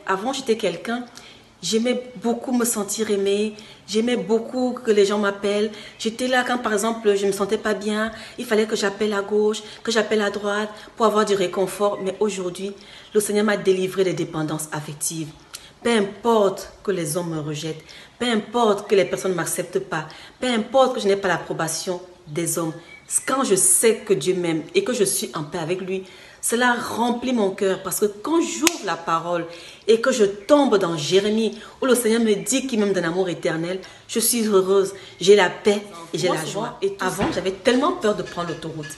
Avant, j'étais quelqu'un, j'aimais beaucoup me sentir aimée, j'aimais beaucoup que les gens m'appellent. J'étais là quand, par exemple, je ne me sentais pas bien, il fallait que j'appelle à gauche, que j'appelle à droite pour avoir du réconfort. Mais aujourd'hui, le Seigneur m'a délivré des dépendances affectives. Peu importe que les hommes me rejettent, peu importe que les personnes ne m'acceptent pas, peu importe que je n'ai pas l'approbation des hommes. Quand je sais que Dieu m'aime et que je suis en paix avec lui, cela remplit mon cœur parce que quand j'ouvre la parole et que je tombe dans Jérémie où le Seigneur me dit qu'il m'aime d'un amour éternel, je suis heureuse, j'ai la paix et j'ai la joie. Et avant, j'avais tellement peur de prendre l'autoroute.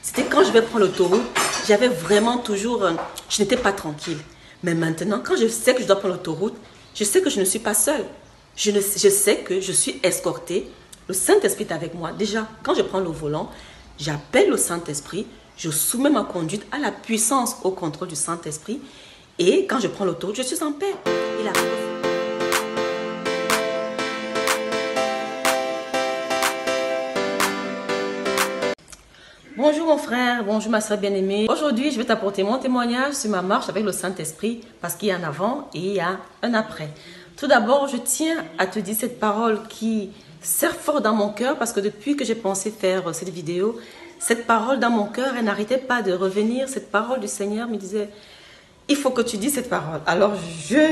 C'était quand je vais prendre l'autoroute, j'avais vraiment toujours, je n'étais pas tranquille. Mais maintenant, quand je sais que je dois prendre l'autoroute, je sais que je ne suis pas seule. Je sais que je suis escortée. Le Saint-Esprit est avec moi. Déjà, quand je prends le volant, j'appelle le Saint-Esprit. Je soumets ma conduite à la puissance, au contrôle du Saint-Esprit. Et quand je prends l'autoroute, je suis en paix. Et la... Bonjour mon frère, bonjour ma soeur bien-aimée. Aujourd'hui, je vais t'apporter mon témoignage sur ma marche avec le Saint-Esprit parce qu'il y a un avant et il y a un après. Tout d'abord, je tiens à te dire cette parole qui sert fort dans mon cœur parce que depuis que j'ai pensé faire cette vidéo, cette parole dans mon cœur, elle n'arrêtait pas de revenir. Cette parole du Seigneur me disait, il faut que tu dises cette parole. Alors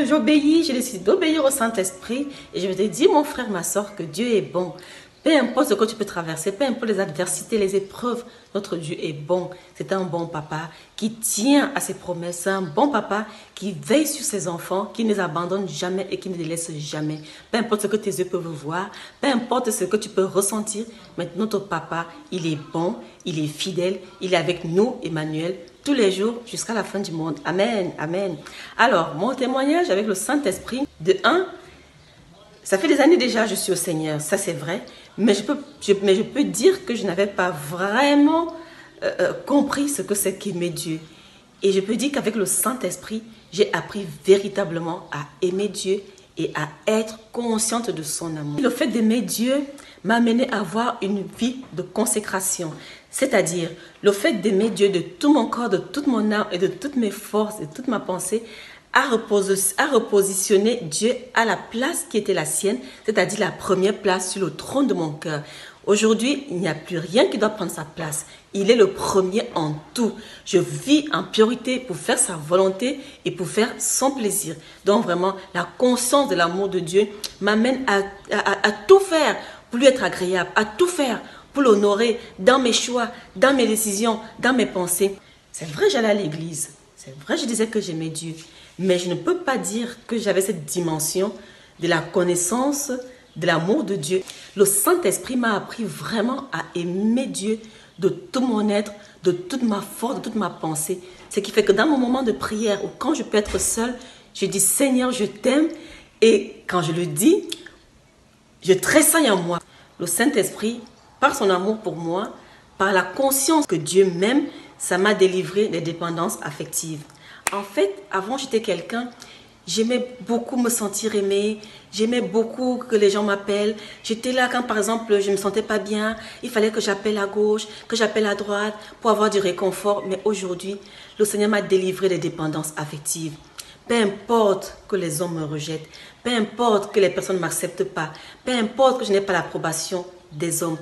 j'obéis, j'ai décidé d'obéir au Saint-Esprit et je vais te dire, mon frère, ma soeur, que Dieu est bon. Peu importe ce que tu peux traverser, peu importe les adversités, les épreuves, notre Dieu est bon. C'est un bon papa qui tient à ses promesses. C'est un bon papa qui veille sur ses enfants, qui ne les abandonne jamais et qui ne les laisse jamais. Peu importe ce que tes yeux peuvent voir, peu importe ce que tu peux ressentir, mais notre papa, il est bon, il est fidèle, il est avec nous, Emmanuel, tous les jours jusqu'à la fin du monde. Amen, amen. Alors, mon témoignage avec le Saint-Esprit, de 1, ça fait des années déjà que je suis au Seigneur, ça c'est vrai, mais je peux dire que je n'avais pas vraiment compris ce que c'est qu'aimer Dieu. Et je peux dire qu'avec le Saint-Esprit, j'ai appris véritablement à aimer Dieu et à être consciente de son amour. Le fait d'aimer Dieu m'a amené à avoir une vie de consécration. C'est-à-dire, le fait d'aimer Dieu de tout mon corps, de toute mon âme et de toutes mes forces et de toute ma pensée, à repositionner Dieu à la place qui était la sienne, c'est-à-dire la première place sur le trône de mon cœur. Aujourd'hui, il n'y a plus rien qui doit prendre sa place. Il est le premier en tout. Je vis en priorité pour faire sa volonté et pour faire son plaisir. Donc vraiment, la conscience de l'amour de Dieu m'amène à tout faire pour lui être agréable, à tout faire pour l'honorer dans mes choix, dans mes décisions, dans mes pensées. C'est vrai, j'allais à l'église. C'est vrai, je disais que j'aimais Dieu. Mais je ne peux pas dire que j'avais cette dimension de la connaissance, de l'amour de Dieu. Le Saint-Esprit m'a appris vraiment à aimer Dieu de tout mon être, de toute ma force, de toute ma pensée. Ce qui fait que dans mon moment de prière ou quand je peux être seule, je dis Seigneur, je t'aime. Et quand je le dis, je tressaille en moi. Le Saint-Esprit, par son amour pour moi, par la conscience que Dieu m'aime, ça m'a délivré des dépendances affectives. En fait, avant, j'étais quelqu'un, j'aimais beaucoup me sentir aimée, j'aimais beaucoup que les gens m'appellent. J'étais là quand, par exemple, je ne me sentais pas bien, il fallait que j'appelle à gauche, que j'appelle à droite pour avoir du réconfort. Mais aujourd'hui, le Seigneur m'a délivré des dépendances affectives. Peu importe que les hommes me rejettent, peu importe que les personnes ne m'acceptent pas, peu importe que je n'ai pas l'approbation des hommes.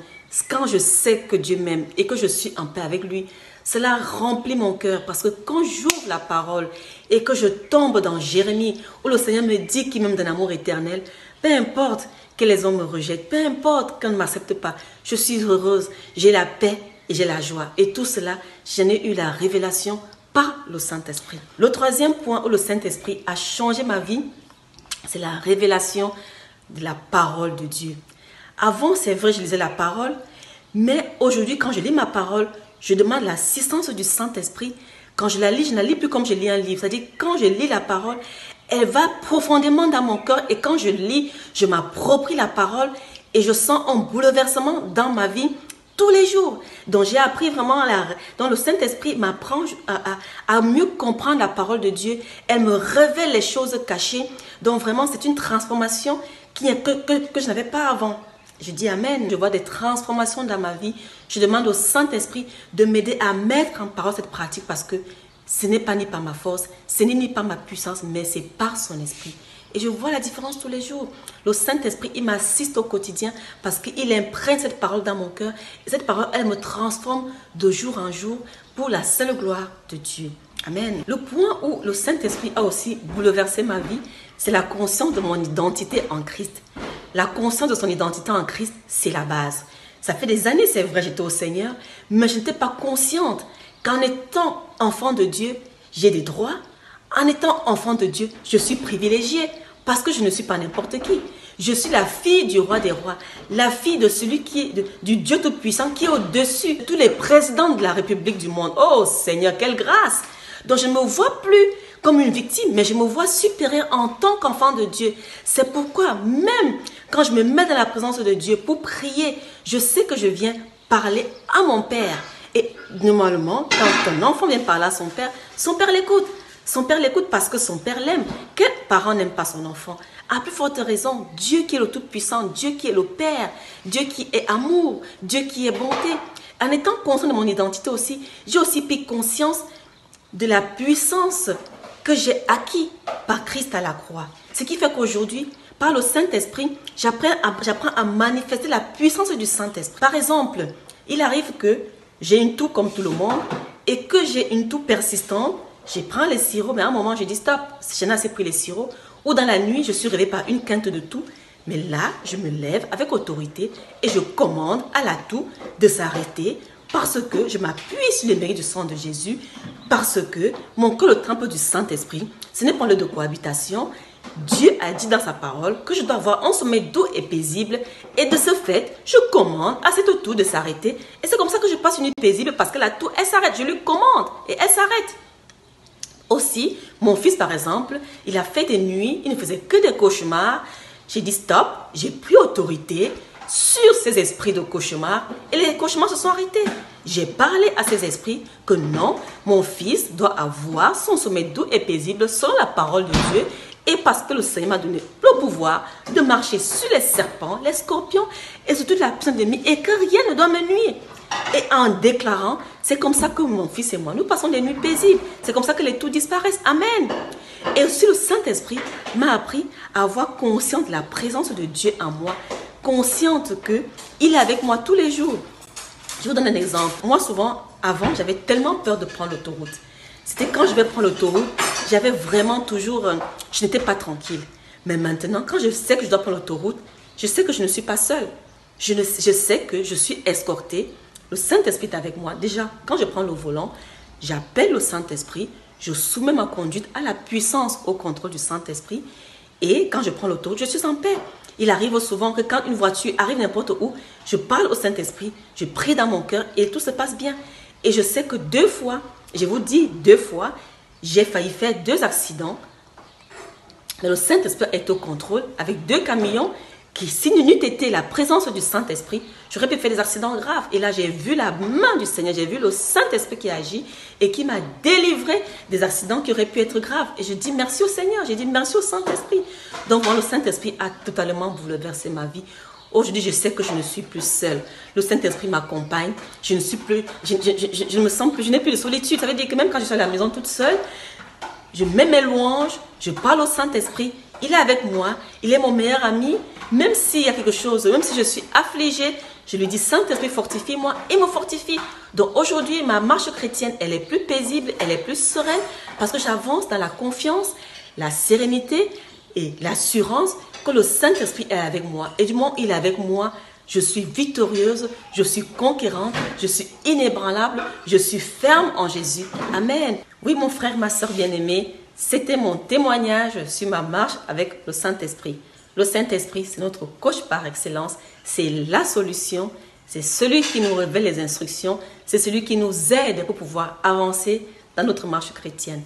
Quand je sais que Dieu m'aime et que je suis en paix avec lui, cela remplit mon cœur parce que quand j'ouvre la parole et que je tombe dans Jérémie où le Seigneur me dit qu'il m'aime d'un amour éternel, peu importe que les hommes me rejettent, peu importe qu'on ne m'accepte pas, je suis heureuse, j'ai la paix et j'ai la joie. Et tout cela, j'en ai eu la révélation par le Saint-Esprit. Le troisième point où le Saint-Esprit a changé ma vie, c'est la révélation de la parole de Dieu. Avant, c'est vrai, je lisais la parole, mais aujourd'hui, quand je lis ma parole, je demande l'assistance du Saint-Esprit. Quand je la lis plus comme je lis un livre. C'est-à-dire, quand je lis la parole, elle va profondément dans mon cœur. Et quand je lis, je m'approprie la parole et je sens un bouleversement dans ma vie tous les jours. Donc, j'ai appris vraiment, donc le Saint-Esprit m'apprend à mieux comprendre la parole de Dieu. Elle me révèle les choses cachées. Donc, vraiment, c'est une transformation que je n'avais pas avant. Je dis Amen. Je vois des transformations dans ma vie. Je demande au Saint-Esprit de m'aider à mettre en parole cette pratique parce que ce n'est pas ni par ma force, ce n'est ni par ma puissance, mais c'est par son esprit. Et je vois la différence tous les jours. Le Saint-Esprit, il m'assiste au quotidien parce qu'il imprègne cette parole dans mon cœur. Et cette parole, elle me transforme de jour en jour pour la seule gloire de Dieu. Amen. Le point où le Saint-Esprit a aussi bouleversé ma vie, c'est la conscience de mon identité en Christ. La conscience de son identité en Christ, c'est la base. Ça fait des années, c'est vrai, j'étais au Seigneur, mais je n'étais pas consciente qu'en étant enfant de Dieu, j'ai des droits. En étant enfant de Dieu, je suis privilégiée parce que je ne suis pas n'importe qui. Je suis la fille du roi des rois, la fille de celui qui est du Dieu Tout-Puissant qui est au-dessus de tous les présidents de la République du monde. Oh Seigneur, quelle grâce! Donc je ne me vois plus comme une victime, mais je me vois supérieure en tant qu'enfant de Dieu. C'est pourquoi même quand je me mets dans la présence de Dieu pour prier, je sais que je viens parler à mon Père. Et normalement, quand un enfant vient parler à son Père l'écoute. Son Père l'écoute parce que son Père l'aime. Quel parent n'aime pas son enfant? À plus forte raison, Dieu qui est le Tout-Puissant, Dieu qui est le Père, Dieu qui est amour, Dieu qui est bonté. En étant conscient de mon identité aussi, j'ai aussi pris conscience de la puissance que j'ai acquis par Christ à la croix. Ce qui fait qu'aujourd'hui, par le Saint-Esprit, j'apprends à manifester la puissance du Saint-Esprit. Par exemple, il arrive que j'ai une toux comme tout le monde et que j'ai une toux persistante. Je prends les sirops, mais à un moment, je dis stop, je n'ai assez pris les sirops. Ou dans la nuit, je suis réveillée par une quinte de toux. Mais là, je me lève avec autorité et je commande à la toux de s'arrêter parce que je m'appuie sur le mérite du sang de Jésus, parce que mon cœur le temple du Saint-Esprit, ce n'est pas le lieu de cohabitation. Dieu a dit dans sa parole que je dois avoir un sommeil doux et paisible. Et de ce fait, je commande à cette toux de s'arrêter. Et c'est comme ça que je passe une nuit paisible parce que la toux, elle s'arrête. Je lui commande et elle s'arrête. Aussi, mon fils par exemple, il a fait des nuits, il ne faisait que des cauchemars. J'ai dit stop, j'ai pris autorité sur ces esprits de cauchemars et les cauchemars se sont arrêtés. J'ai parlé à ces esprits que non, mon fils doit avoir son sommeil doux et paisible selon la parole de Dieu et parce que le Seigneur m'a donné le pouvoir de marcher sur les serpents, les scorpions et sur toute la puissance de l'ennemi et que rien ne doit me nuire. Et en déclarant, c'est comme ça que mon fils et moi, nous passons des nuits paisibles. C'est comme ça que les toux disparaissent. Amen. Et aussi le Saint-Esprit m'a appris à avoir conscience de la présence de Dieu en moi. Consciente qu'il est avec moi tous les jours. Je vous donne un exemple. Moi, souvent, avant, j'avais tellement peur de prendre l'autoroute. C'était quand je vais prendre l'autoroute, j'avais vraiment toujours... je n'étais pas tranquille. Mais maintenant, quand je sais que je dois prendre l'autoroute, je sais que je ne suis pas seule. Je sais que je suis escortée. Le Saint-Esprit est avec moi. Déjà, quand je prends le volant, j'appelle le Saint-Esprit. Je soumets ma conduite à la puissance, au contrôle du Saint-Esprit. Et quand je prends l'autoroute, je suis en paix. Il arrive souvent que quand une voiture arrive n'importe où, je parle au Saint-Esprit, je prie dans mon cœur et tout se passe bien. Et je sais que 2 fois, je vous dis 2 fois, j'ai failli faire 2 accidents. Mais le Saint-Esprit est au contrôle avec 2 camions qui, si n'eût été la présence du Saint-Esprit, j'aurais pu faire des accidents graves. Et là, j'ai vu la main du Seigneur, j'ai vu le Saint-Esprit qui agit et qui m'a délivré des accidents qui auraient pu être graves. Et je dis merci au Seigneur, j'ai dit merci au Saint-Esprit. Donc, moi, le Saint-Esprit a totalement bouleversé ma vie. Aujourd'hui, je sais que je ne suis plus seule. Le Saint-Esprit m'accompagne. Je ne suis plus, je me sens plus, je n'ai plus de solitude. Ça veut dire que même quand je suis à la maison toute seule, je mets mes louanges, je parle au Saint-Esprit. Il est avec moi, il est mon meilleur ami. Même s'il y a quelque chose, même si je suis affligée, je lui dis Saint-Esprit, fortifie-moi et me fortifie. Donc aujourd'hui, ma marche chrétienne, elle est plus paisible, elle est plus sereine parce que j'avance dans la confiance, la sérénité et l'assurance que le Saint-Esprit est avec moi. Et du moment où il est avec moi, je suis victorieuse, je suis conquérante, je suis inébranlable, je suis ferme en Jésus. Amen. Oui, mon frère, ma soeur bien-aimée, c'était mon témoignage sur ma marche avec le Saint-Esprit. Le Saint-Esprit, c'est notre coach par excellence, c'est la solution, c'est celui qui nous révèle les instructions, c'est celui qui nous aide pour pouvoir avancer dans notre marche chrétienne.